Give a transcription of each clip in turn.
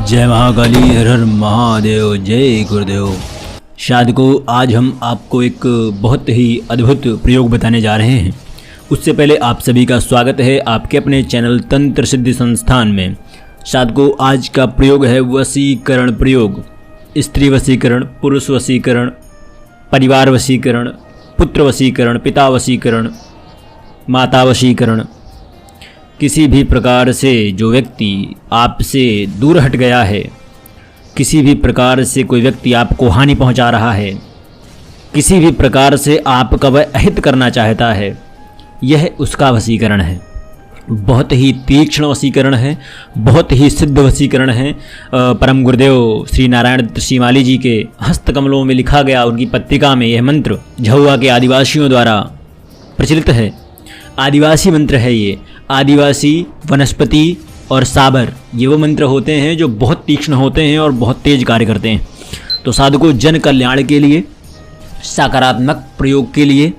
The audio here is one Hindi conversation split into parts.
जय महाकाली, हर हर महादेव, जय गुरुदेव। साधकों, आज हम आपको एक बहुत ही अद्भुत प्रयोग बताने जा रहे हैं। उससे पहले आप सभी का स्वागत है आपके अपने चैनल तंत्र सिद्धि संस्थान में। साधकों, आज का प्रयोग है वशीकरण प्रयोग। स्त्री वशीकरण, पुरुष वशीकरण, परिवार वशीकरण, पुत्र वशीकरण, पिता वशीकरण, माता वशीकरण। किसी भी प्रकार से जो व्यक्ति आपसे दूर हट गया है, किसी भी प्रकार से कोई व्यक्ति आपको हानि पहुंचा रहा है, किसी भी प्रकार से आपका वह अहित करना चाहता है, यह उसका वशीकरण है। बहुत ही तीक्ष्ण वशीकरण है, बहुत ही सिद्ध वशीकरण है। परम गुरुदेव श्री नारायण दत्त श्रीमाली जी के हस्तकमलों में लिखा गया, उनकी पत्रिका में यह मंत्र झाबुआ के आदिवासियों द्वारा प्रचलित है। आदिवासी मंत्र है ये। आदिवासी, वनस्पति और साबर, ये वो मंत्र होते हैं जो बहुत तीक्ष्ण होते हैं और बहुत तेज कार्य करते हैं। तो साधकों, जन कल्याण के लिए, सकारात्मक प्रयोग के लिए,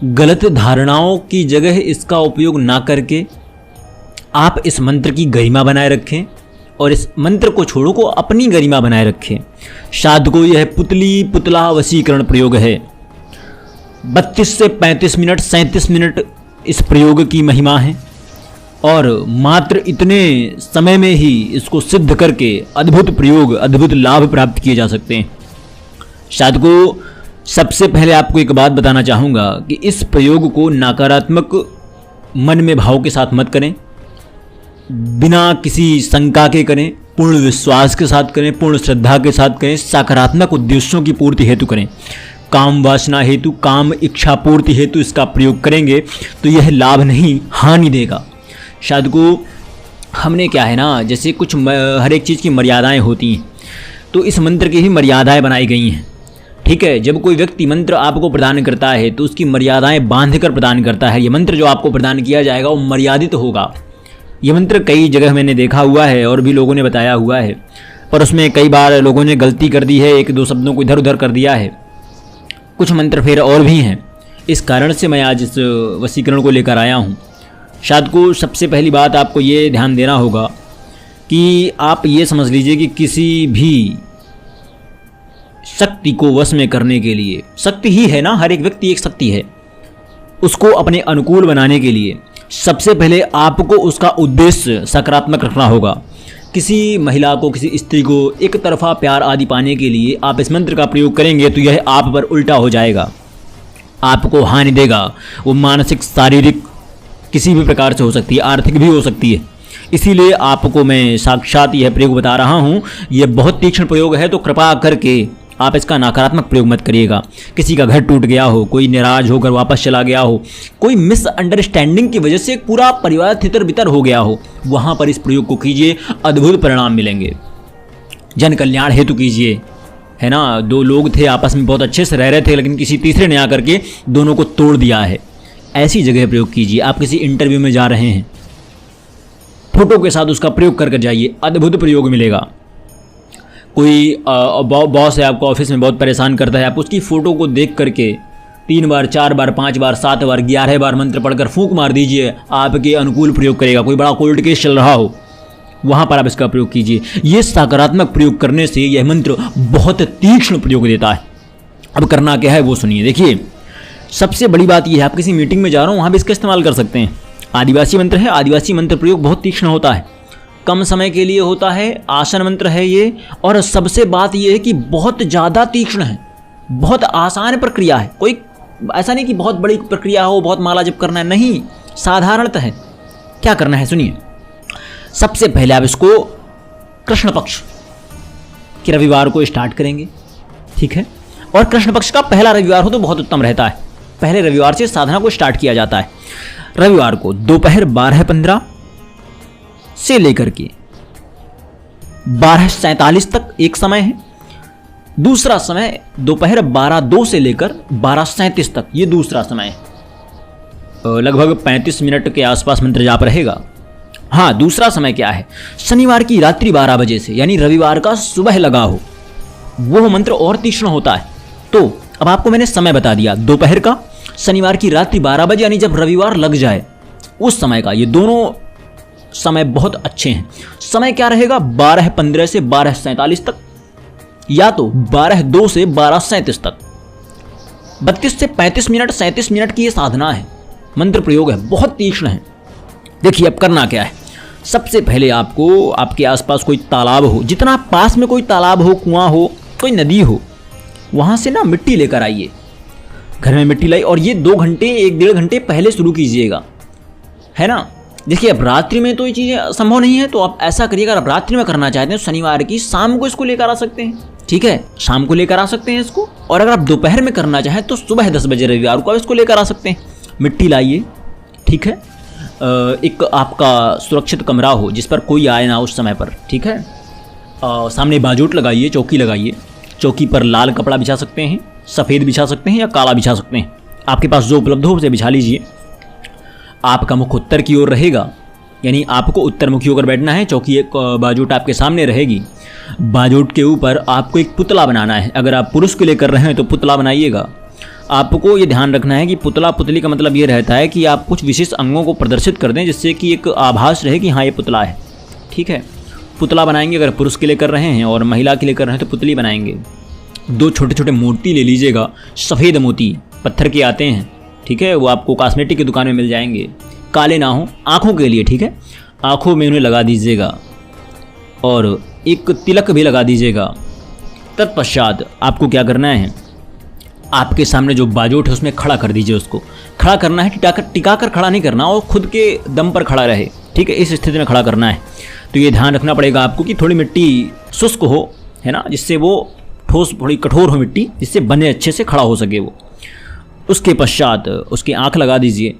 गलत धारणाओं की जगह इसका उपयोग ना करके आप इस मंत्र की गरिमा बनाए रखें और इस मंत्र को छोड़ो को अपनी गरिमा बनाए रखें। साधकों, यह पुतला वशीकरण प्रयोग है। 32 से 35 मिनट, 37 मिनट इस प्रयोग की महिमा है और मात्र इतने समय में ही इसको सिद्ध करके अद्भुत प्रयोग, अद्भुत लाभ प्राप्त किए जा सकते हैं। साधकों, सबसे पहले आपको एक बात बताना चाहूँगा कि इस प्रयोग को नकारात्मक मन में भाव के साथ मत करें, बिना किसी शंका के करें, पूर्ण विश्वास के साथ करें, पूर्ण श्रद्धा के साथ करें, सकारात्मक उद्देश्यों की पूर्ति हेतु करें। काम वासना हेतु, काम इच्छा पूर्ति हेतु इसका प्रयोग करेंगे तो यह लाभ नहीं, हानि देगा। साधकों, हमने क्या है ना, जैसे कुछ हर एक चीज़ की मर्यादाएं होती हैं, तो इस मंत्र की भी मर्यादाएं बनाई गई हैं। ठीक है, जब कोई व्यक्ति मंत्र आपको प्रदान करता है तो उसकी मर्यादाएं बांध कर प्रदान करता है। ये मंत्र जो आपको प्रदान किया जाएगा वो मर्यादित होगा। ये मंत्र कई जगह मैंने देखा हुआ है और भी लोगों ने बताया हुआ है, पर उसमें कई बार लोगों ने गलती कर दी है, एक दो शब्दों को इधर उधर कर दिया है। कुछ मंत्र फिर और भी हैं। इस कारण से मैं आज इस वशीकरण को लेकर आया हूँ। साधकों, सबसे पहली बात आपको ये ध्यान देना होगा कि आप ये समझ लीजिए कि किसी भी शक्ति को वश में करने के लिए, शक्ति ही है ना, हर एक व्यक्ति एक शक्ति है, उसको अपने अनुकूल बनाने के लिए सबसे पहले आपको उसका उद्देश्य सकारात्मक रखना होगा। किसी महिला को, किसी स्त्री को एक तरफा प्यार आदि पाने के लिए आप इस मंत्र का प्रयोग करेंगे तो यह आप पर उल्टा हो जाएगा, आपको हानि देगा। वो मानसिक, शारीरिक, किसी भी प्रकार से हो सकती है, आर्थिक भी हो सकती है। इसीलिए आपको मैं साक्षात यह प्रयोग बता रहा हूँ। यह बहुत तीक्ष्ण प्रयोग है, तो कृपा करके आप इसका नकारात्मक प्रयोग मत करिएगा। किसी का घर टूट गया हो, कोई नाराज होकर वापस चला गया हो, कोई मिसअंडरस्टैंडिंग की वजह से पूरा परिवार तितर बितर हो गया हो, वहाँ पर इस प्रयोग को कीजिए, अद्भुत परिणाम मिलेंगे। जन कल्याण हेतु कीजिए, है ना। दो लोग थे, आपस में बहुत अच्छे से रह रहे थे, लेकिन किसी तीसरे ने आकर के दोनों को तोड़ दिया है। ऐसी जगह प्रयोग कीजिए। आप किसी इंटरव्यू में जा रहे हैं, फोटो के साथ उसका प्रयोग कर जाइए, अद्भुत प्रयोग मिलेगा। कोई बॉस है आपको ऑफिस में, बहुत परेशान करता है, आप उसकी फ़ोटो को देख करके 3 बार, 4 बार, 5 बार, 7 बार, 11 बार मंत्र पढ़कर फूंक मार दीजिए, आपके अनुकूल प्रयोग करेगा। कोई बड़ा कोर्ट केस चल रहा हो, वहाँ पर आप इसका प्रयोग कीजिए। ये सकारात्मक प्रयोग करने से यह मंत्र बहुत तीक्ष्ण प्रयोग देता है। अब करना क्या है वो सुनिए। देखिए, सबसे बड़ी बात यह है, आप किसी मीटिंग में जा रहा हूँ, वहाँ भी इसका इस्तेमाल कर सकते हैं। आदिवासी मंत्र है, आदिवासी मंत्र प्रयोग बहुत तीक्ष्ण होता है, कम समय के लिए होता है, आसन मंत्र है ये, और सबसे बात ये है कि बहुत ज़्यादा तीक्ष्ण है, बहुत आसान प्रक्रिया है। कोई ऐसा नहीं कि बहुत बड़ी प्रक्रिया हो, बहुत माला जप करना है, नहीं, साधारणतः है। क्या करना है सुनिए। सबसे पहले आप इसको कृष्ण पक्ष के रविवार को स्टार्ट करेंगे, ठीक है, और कृष्ण पक्ष का पहला रविवार हो तो बहुत उत्तम रहता है। पहले रविवार से साधना को स्टार्ट किया जाता है। रविवार को दोपहर 12:15 से लेकर के 12:47 तक एक समय है। दूसरा समय दोपहर 12:02 से लेकर 12:37 तक, ये दूसरा समय है। लगभग 35 मिनट के आसपास मंत्र जाप रहेगा। हाँ, दूसरा समय क्या है, शनिवार की रात्रि 12 बजे से, यानी रविवार का सुबह लगा हो, वो मंत्र और तीक्ष्ण होता है। तो अब आपको मैंने समय बता दिया, दोपहर का, शनिवार की रात्रि 12 बजे, यानी जब रविवार लग जाए, उस समय का, ये दोनों समय बहुत अच्छे हैं। समय क्या रहेगा, 12:15 से 12:47 तक, या तो 12:02 से 12:37 तक। 32 से 35 मिनट 37 मिनट की ये साधना है, मंत्र प्रयोग है, बहुत तीक्ष्ण है। देखिए अब करना क्या है, सबसे पहले आपको आपके आसपास कोई तालाब हो, जितना पास में कोई तालाब हो, कुआं हो, कोई नदी हो, वहाँ से ना मिट्टी लेकर आइए। घर में मिट्टी लाई और ये 2 घंटे 1-1.5 घंटे पहले शुरू कीजिएगा, है ना। देखिए अब रात्रि में तो ये चीज़ें संभव नहीं है, तो आप ऐसा करिएगा, अगर आप रात्रि में करना चाहते हैं तो शनिवार की शाम को इसको लेकर आ सकते हैं, ठीक है, शाम को लेकर आ सकते हैं इसको। और अगर आप दोपहर में करना चाहें तो सुबह 10 बजे रविवार को आप इसको लेकर आ सकते हैं। मिट्टी लाइए, ठीक है, एक आपका सुरक्षित कमरा हो जिस पर कोई आए ना उस समय पर, ठीक है। सामने बाजूट लगाइए, चौकी लगाइए, चौकी पर लाल कपड़ा बिछा सकते हैं, सफ़ेद बिछा सकते हैं या काला बिछा सकते हैं, आपके पास जो उपलब्ध हो उसे बिछा लीजिए। आपका मुख उत्तर की ओर रहेगा, यानी आपको उत्तरमुखी होकर बैठना है। चौकी एक बाजूट आपके सामने रहेगी। बाजूट के ऊपर आपको एक पुतला बनाना है। अगर आप पुरुष के लिए कर रहे हैं तो पुतला बनाइएगा। आपको ये ध्यान रखना है कि पुतला पुतली का मतलब ये रहता है कि आप कुछ विशेष अंगों को प्रदर्शित कर दें, जिससे कि एक आभास रहे कि हाँ ये पुतला है, ठीक है। पुतला बनाएंगे, अगर पुरुष के लिए कर रहे हैं और महिला के लिए कर रहे हैं तो पुतली बनाएंगे। 2 छोटे छोटे मोती ले लीजिएगा, सफ़ेद मोती पत्थर के आते हैं, ठीक है, वो आपको कॉस्मेटिक की दुकान में मिल जाएंगे, काले ना हो, आँखों के लिए, ठीक है। आँखों में उन्हें लगा दीजिएगा और एक तिलक भी लगा दीजिएगा। तत्पश्चात आपको क्या करना है, आपके सामने जो बाजूट है उसमें खड़ा कर दीजिए। उसको खड़ा करना है, टिकाकर खड़ा नहीं करना, और खुद के दम पर खड़ा रहे, ठीक है, इस स्थिति में खड़ा करना है। तो ये ध्यान रखना पड़ेगा आपको कि थोड़ी मिट्टी शुष्क हो, है ना, जिससे वो ठोस, थोड़ी कठोर हो मिट्टी, जिससे बने अच्छे से खड़ा हो सके वो। उसके पश्चात उसकी आँख लगा दीजिए।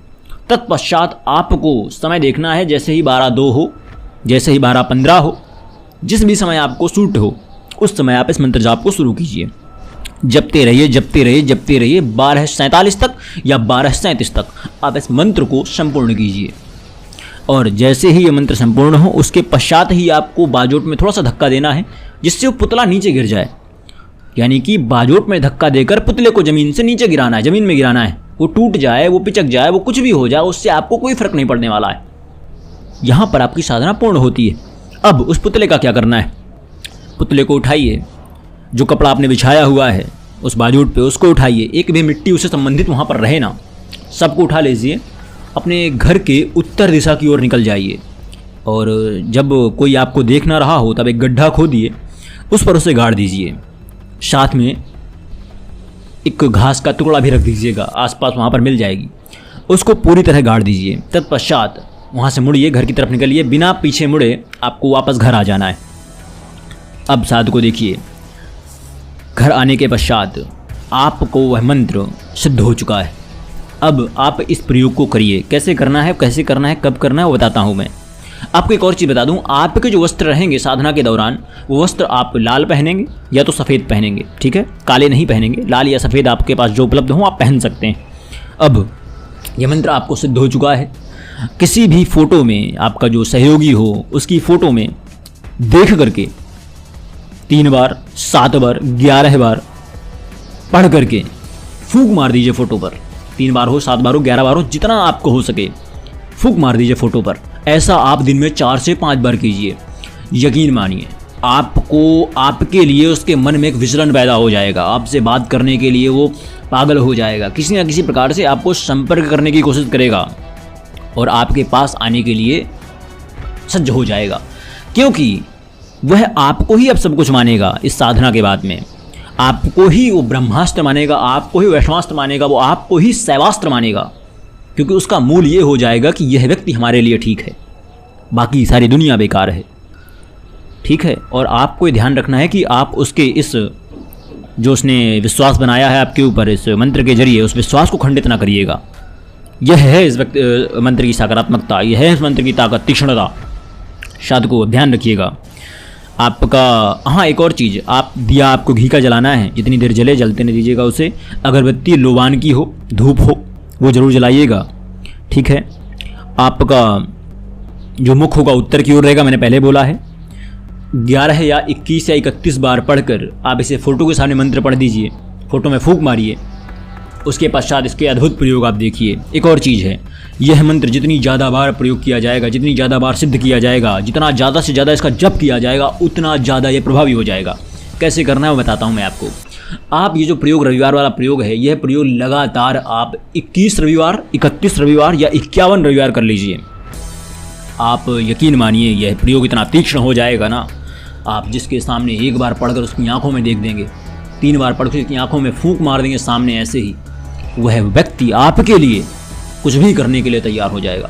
तत्पश्चात आपको समय देखना है, जैसे ही 12:02 हो, जैसे ही 12:15 हो, जिस भी समय आपको सूट हो उस समय आप इस मंत्र जाप को शुरू कीजिए। जपते रहिए, जपते रहिए, जपते रहिए 12:47 तक या 12:37 तक आप इस मंत्र को संपूर्ण कीजिए। और जैसे ही ये मंत्र संपूर्ण हो उसके पश्चात ही आपको बाजोट में थोड़ा सा धक्का देना है, जिससे वो पुतला नीचे गिर जाए। यानी कि बाजोट में धक्का देकर पुतले को ज़मीन से नीचे गिराना है, ज़मीन में गिराना है। वो टूट जाए, वो पिचक जाए, वो कुछ भी हो जाए, उससे आपको कोई फर्क नहीं पड़ने वाला है। यहाँ पर आपकी साधना पूर्ण होती है। अब उस पुतले का क्या करना है, पुतले को उठाइए, जो कपड़ा आपने बिछाया हुआ है उस बाजूट पे उसको उठाइए। एक भी मिट्टी उससे संबंधित वहाँ पर रहे ना, सबको उठा लीजिए। अपने घर के उत्तर दिशा की ओर निकल जाइए और जब कोई आपको देख ना रहा हो तब एक गड्ढा खोदिए, उस पर उसे गाड़ दीजिए। साथ में एक घास का टुकड़ा भी रख दीजिएगा, आसपास वहाँ पर मिल जाएगी, उसको पूरी तरह गाड़ दीजिए। तत्पश्चात वहाँ से मुड़िए, घर की तरफ निकलिए, बिना पीछे मुड़े आपको वापस घर आ जाना है। अब साधु को देखिए, घर आने के पश्चात आपको वह मंत्र सिद्ध हो चुका है। अब आप इस प्रयोग को करिए। कैसे करना है, कैसे करना है, कब करना है वो बताता हूँ मैं। आपको एक और चीज़ बता दूँ, आपके जो वस्त्र रहेंगे साधना के दौरान, वो वस्त्र आप लाल पहनेंगे या तो सफ़ेद पहनेंगे, ठीक है, काले नहीं पहनेंगे। लाल या सफ़ेद आपके पास जो उपलब्ध हो आप पहन सकते हैं। अब यह मंत्र आपको सिद्ध हो चुका है। किसी भी फ़ोटो में आपका जो सहयोगी हो उसकी फ़ोटो में देख करके 3 बार, 7 बार, 11 बार पढ़ करके फूंक मार दीजिए फ़ोटो पर। 3 बार हो, 7 बार हो, 11 बार हो, जितना आपको हो सके फूंक मार दीजिए फ़ोटो पर। ऐसा आप दिन में 4 से 5 बार कीजिए। यकीन मानिए आपको, आपके लिए उसके मन में एक विचलन पैदा हो जाएगा। आपसे बात करने के लिए वो पागल हो जाएगा, किसी न किसी प्रकार से आपको संपर्क करने की कोशिश करेगा और आपके पास आने के लिए सज्ज हो जाएगा, क्योंकि वह आपको ही अब सब कुछ मानेगा। इस साधना के बाद में आपको ही वो ब्रह्मास्त्र मानेगा, आपको ही वैष्णवास्त्र मानेगा, वो आपको ही शैवास्त्र मानेगा, क्योंकि उसका मूल ये हो जाएगा कि यह व्यक्ति हमारे लिए ठीक है, बाकी सारी दुनिया बेकार है, ठीक है। और आपको ये ध्यान रखना है कि आप उसके इस जो उसने विश्वास बनाया है आपके ऊपर इस मंत्र के जरिए, उस विश्वास को खंडित ना करिएगा। यह है इस मंत्र की सकारात्मकता, यह है इस मंत्र की ताकत, तीक्ष्णता। शायद को ध्यान रखिएगा आपका। हाँ, एक और चीज़, आप दिया आपको घी का जलाना है, जितनी देर जले जलते नहीं दीजिएगा उसे। अगरबत्ती लोबान की हो, धूप हो, वो ज़रूर जलाइएगा, ठीक है। आपका जो मुख होगा उत्तर की ओर रहेगा, मैंने पहले बोला है। 11 या 21 या 31 बार पढ़कर आप इसे फ़ोटो के सामने मंत्र पढ़ दीजिए, फ़ोटो में फूंक मारिए। उसके पश्चात इसके अद्भुत प्रयोग आप देखिए। एक और चीज़ है, यह मंत्र जितनी ज़्यादा बार प्रयोग किया जाएगा, जितनी ज़्यादा बार सिद्ध किया जाएगा, जितना ज़्यादा से ज़्यादा इसका जप किया जाएगा, उतना ज़्यादा ये प्रभावी हो जाएगा। कैसे करना है वो बताता हूँ मैं आपको। आप ये जो प्रयोग रविवार वाला प्रयोग है, यह प्रयोग लगातार आप 21 रविवार, 31 रविवार या 51 रविवार कर लीजिए। आप यकीन मानिए यह प्रयोग इतना तीक्ष्ण हो जाएगा ना, आप जिसके सामने एक बार पढ़कर उसकी आंखों में देख देंगे, 3 बार पढ़कर उसकी आंखों में फूंक मार देंगे सामने ऐसे ही, वह व्यक्ति आपके लिए कुछ भी करने के लिए तैयार हो जाएगा।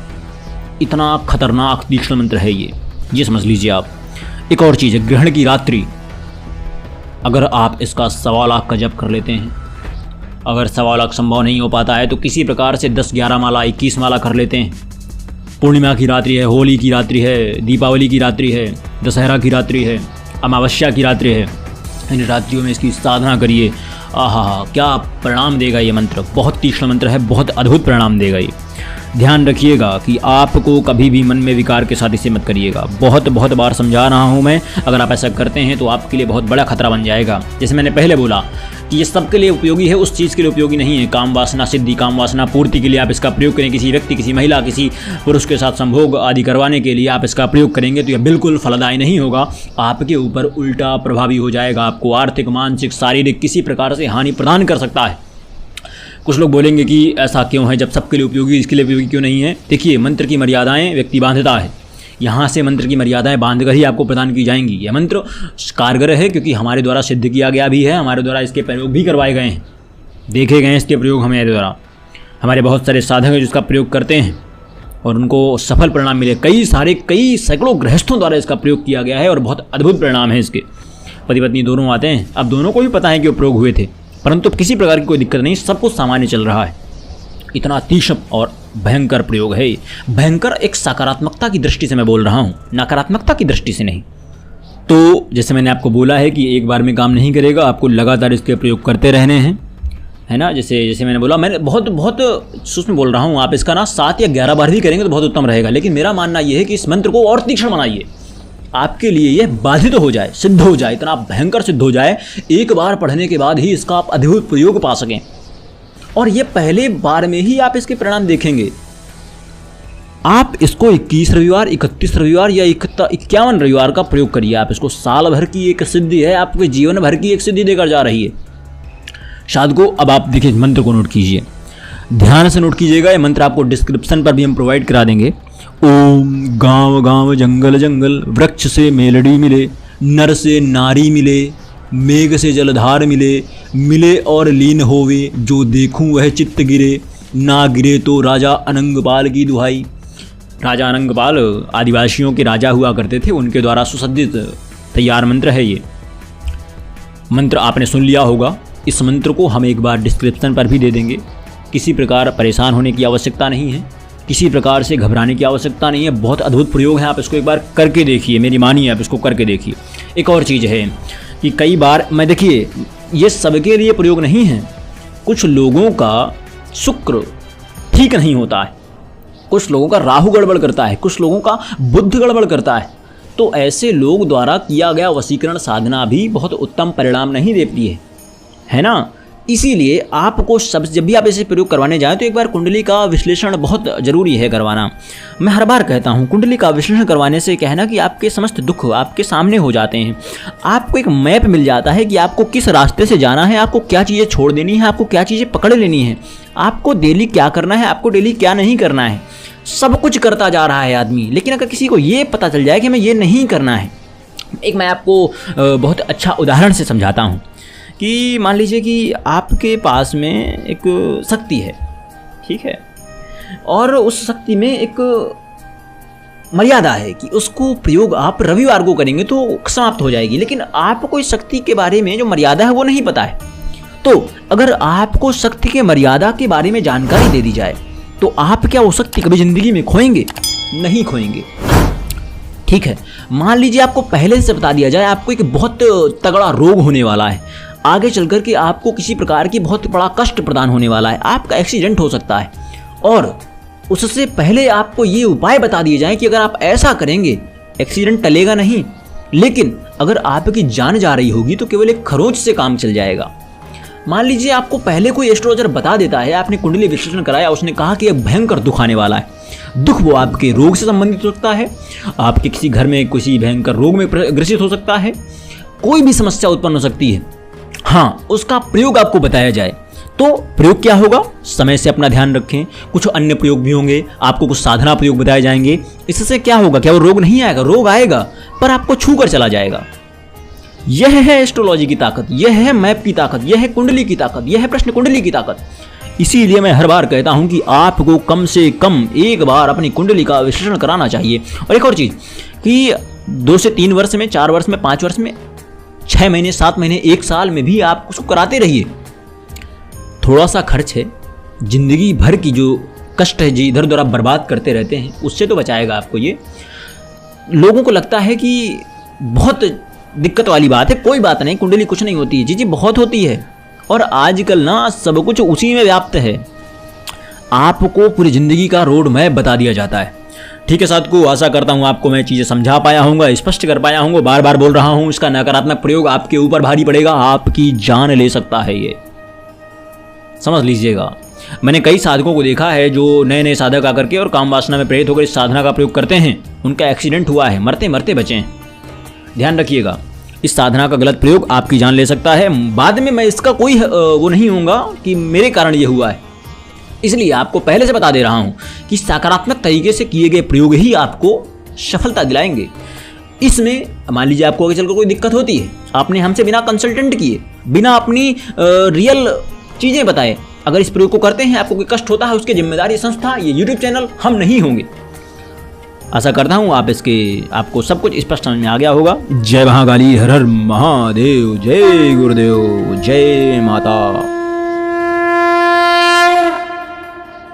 इतना खतरनाक तीक्ष्ण मंत्र है ये समझ लीजिए आप। एक और चीज़ है, ग्रहण की रात्रि अगर आप इसका 1.25 लाख का जप कर लेते हैं, अगर 1.25 लाख संभव नहीं हो पाता है तो किसी प्रकार से 10-11 माला, 21 माला कर लेते हैं। पूर्णिमा की रात्रि है, होली की रात्रि है, दीपावली की रात्रि है, दशहरा की रात्रि है, अमावस्या की रात्रि है, इन रात्रियों में इसकी साधना करिए। आहा, क्या परिणाम देगा ये मंत्र। बहुत तीक्ष्ण मंत्र है, बहुत अद्भुत परिणाम देगा ये। ध्यान रखिएगा कि आपको कभी भी मन में विकार के साथ इसे मत करिएगा। बहुत बार समझा रहा हूँ मैं, अगर आप ऐसा करते हैं तो आपके लिए बहुत बड़ा खतरा बन जाएगा। जैसे मैंने पहले बोला कि ये सबके लिए उपयोगी है, उस चीज़ के लिए उपयोगी नहीं है। काम वासना सिद्धि, काम वासना पूर्ति के लिए आप इसका प्रयोग करें। किसी व्यक्ति, किसी महिला, किसी पुरुष के साथ संभोग आदि करवाने के लिए आप इसका प्रयोग करेंगे तो यह बिल्कुल फलदायी नहीं होगा, आपके ऊपर उल्टा प्रभावी हो जाएगा। आपको आर्थिक, मानसिक, शारीरिक किसी प्रकार से हानि प्रदान कर सकता है। कुछ लोग बोलेंगे कि ऐसा क्यों है, जब सबके लिए उपयोगी इसके लिए उपयोगी क्यों नहीं है। देखिए, मंत्र की मर्यादाएं व्यक्ति बांधता है, यहाँ से मंत्र की मर्यादाएं बांधकर ही आपको प्रदान की जाएंगी। यह मंत्र कारगर है क्योंकि हमारे द्वारा सिद्ध किया गया भी है, हमारे द्वारा इसके प्रयोग भी करवाए गए हैं, देखे गए हैं इसके प्रयोग हमारे द्वारा। हमारे बहुत सारे साधक हैं जिसका प्रयोग करते हैं और उनको सफल परिणाम मिले। कई सैकड़ों गृहस्थों द्वारा इसका प्रयोग किया गया है और बहुत अद्भुत परिणाम है इसके। पति पत्नी दोनों आते हैं, अब दोनों को भी पता है कि वो प्रयोग हुए थे, परंतु किसी प्रकार की कोई दिक्कत नहीं, सब कुछ सामान्य चल रहा है। इतना तीक्ष्ण और भयंकर प्रयोग है। भयंकर एक सकारात्मकता की दृष्टि से मैं बोल रहा हूँ, नकारात्मकता की दृष्टि से नहीं। तो जैसे मैंने आपको बोला है कि एक बार में काम नहीं करेगा, आपको लगातार इसके प्रयोग करते रहने हैं, है ना। जैसे मैंने बोला, मैंने बहुत सूक्ष्म बोल रहा हूँ। आप इसका ना 7 या 11 बार भी करेंगे तो बहुत उत्तम रहेगा। लेकिन मेरा मानना यह है कि इस मंत्र को और तीक्ष्ण बनाइए, आपके लिए यह बाधित हो जाए, सिद्ध हो जाए, इतना भयंकर सिद्ध हो जाए, एक बार पढ़ने के बाद ही इसका आप अद्भुत प्रयोग पा सकें। और ये पहले बार में ही आप इसके परिणाम देखेंगे। आप इसको 21 रविवार, 31 रविवार या 51 रविवार का प्रयोग करिए। आप इसको साल भर की एक सिद्धि है, आपके जीवन भर की एक सिद्धि देकर जा रही है। साधकों, अब आप देखिए मंत्र को नोट कीजिए, ध्यान से नोट कीजिएगा। ये मंत्र आपको डिस्क्रिप्शन पर भी हम प्रोवाइड करा देंगे। ओम गाँव गाँव जंगल जंगल, वृक्ष से मेलड़ी मिले, नर से नारी मिले, मेघ से जलधार मिले और लीन होवे, जो देखूं वह चित्त गिरे, ना गिरे तो राजा अनंगपाल की दुहाई। राजा अनंगपाल आदिवासियों के राजा हुआ करते थे, उनके द्वारा सुसज्जित तैयार मंत्र है ये। मंत्र आपने सुन लिया होगा। इस मंत्र को हम एक बार डिस्क्रिप्शन पर भी दे देंगे। किसी प्रकार परेशान होने की आवश्यकता नहीं है, किसी प्रकार से घबराने की आवश्यकता नहीं है। बहुत अद्भुत प्रयोग है, आप इसको एक बार करके देखिए, मेरी मानिए, आप इसको करके देखिए। एक और चीज़ है कि कई बार देखिए, ये सबके लिए प्रयोग नहीं है। कुछ लोगों का शुक्र ठीक नहीं होता है, कुछ लोगों का राहु गड़बड़ करता है, कुछ लोगों का बुध गड़बड़ करता है। तो ऐसे लोग द्वारा किया गया वशीकरण साधना भी बहुत उत्तम परिणाम नहीं देती है ना। इसीलिए आपको जब भी आप इसे प्रयोग करवाने जाएं तो एक बार कुंडली का विश्लेषण बहुत ज़रूरी है करवाना। मैं हर बार कहता हूं, कुंडली का विश्लेषण करवाने से कहना कि आपके समस्त दुख आपके सामने हो जाते हैं। आपको एक मैप मिल जाता है कि आपको किस रास्ते से जाना है, आपको क्या चीज़ें छोड़ देनी है, आपको क्या चीज़ें पकड़ लेनी है, आपको डेली क्या करना है, आपको डेली क्या नहीं करना है। सब कुछ करता जा रहा है आदमी, लेकिन अगर किसी को ये पता चल जाए कि हमें ये नहीं करना है। एक मैं आपको बहुत अच्छा उदाहरण से समझाता हूँ कि मान लीजिए कि आपके पास में एक शक्ति है, ठीक है, और उस शक्ति में एक मर्यादा है कि उसको प्रयोग आप रविवार को करेंगे तो समाप्त हो जाएगी। लेकिन आपको इस शक्ति के बारे में जो मर्यादा है वो नहीं पता है। तो अगर आपको शक्ति के मर्यादा के बारे में जानकारी दे दी जाए तो आप क्या वो शक्ति कभी जिंदगी में खोएंगे? नहीं खोएंगे, ठीक है। मान लीजिए आपको पहले से बता दिया जाए आपको एक बहुत तगड़ा रोग होने वाला है, आगे चलकर के आपको किसी प्रकार की बहुत बड़ा कष्ट प्रदान होने वाला है, आपका एक्सीडेंट हो सकता है, और उससे पहले आपको ये उपाय बता दिए जाएं कि अगर आप ऐसा करेंगे एक्सीडेंट टलेगा नहीं, लेकिन अगर आपकी जान जा रही होगी तो केवल एक खरोंच से काम चल जाएगा। मान लीजिए आपको पहले कोई एस्ट्रोलॉजर बता देता है, आपने कुंडली विश्लेषण कराया, उसने कहा कि एक भयंकर दुख आने वाला है। दुख वो आपके रोग से संबंधित हो सकता है, आपके किसी घर में किसी भयंकर रोग में ग्रसित हो सकता है, कोई भी समस्या उत्पन्न हो सकती है। हाँ, उसका प्रयोग आपको बताया जाए तो प्रयोग क्या होगा, समय से अपना ध्यान रखें। कुछ अन्य प्रयोग भी होंगे, आपको कुछ साधना प्रयोग बताए जाएंगे। इससे क्या होगा, क्या वो रोग नहीं आएगा, रोग आएगा पर आपको छू कर चला जाएगा। यह है एस्ट्रोलॉजी की ताकत, यह है मैप की ताकत, यह है कुंडली की ताकत, यह है प्रश्न कुंडली की ताकत। इसीलिए मैं हर बार कहता हूं कि आपको कम से कम एक बार अपनी कुंडली का विश्लेषण कराना चाहिए। और एक और चीज़ कि 2 से 3 वर्ष में, 4 वर्ष में, 5 वर्ष में, 6 महीने, 7 महीने, 1 साल में भी आप उसको कराते रहिए। थोड़ा सा खर्च है, जिंदगी भर की जो कष्ट है जी इधर उधर आप बर्बाद करते रहते हैं, उससे तो बचाएगा आपको ये। लोगों को लगता है कि बहुत दिक्कत वाली बात है, कोई बात नहीं, कुंडली कुछ नहीं होती है। जी बहुत होती है, और आजकल ना सब कुछ उसी में व्याप्त है। आपको पूरी जिंदगी का रोड मैप बता दिया जाता है। ठीक है साथ को, आशा करता हूँ आपको मैं चीज़ें समझा पाया हूँगा, स्पष्ट कर पाया हूँगा। बार बार बोल रहा हूँ, इसका नकारात्मक प्रयोग आपके ऊपर भारी पड़ेगा, आपकी जान ले सकता है, ये समझ लीजिएगा। मैंने कई साधकों को देखा है जो नए नए साधक आकर के और काम वासना में प्रेरित होकर इस साधना का प्रयोग करते हैं, उनका एक्सीडेंट हुआ है, मरते मरते बचे हैं। ध्यान रखिएगा, इस साधना का गलत प्रयोग आपकी जान ले सकता है। बाद में मैं इसका कोई वो नहीं होऊंगा कि मेरे कारण ये हुआ है, इसलिए आपको पहले से बता दे रहा हूँ कि सकारात्मक तरीके से किए गए प्रयोग ही आपको सफलता दिलाएंगे। इसमें मान लीजिए आपको आगे चलकर कोई दिक्कत होती है, आपने हमसे बिना कंसल्टेंट किए, बिना अपनी रियल चीज़ें बताए अगर इस प्रयोग को करते हैं, आपको कोई कष्ट होता है, उसकी जिम्मेदारी संस्था, ये यूट्यूब चैनल, हम नहीं होंगे। आशा करता हूँ आपको सब कुछ स्पष्ट समझ में आ गया होगा। जय महाकाली, हर हर महादेव, जय गुरुदेव, जय माता।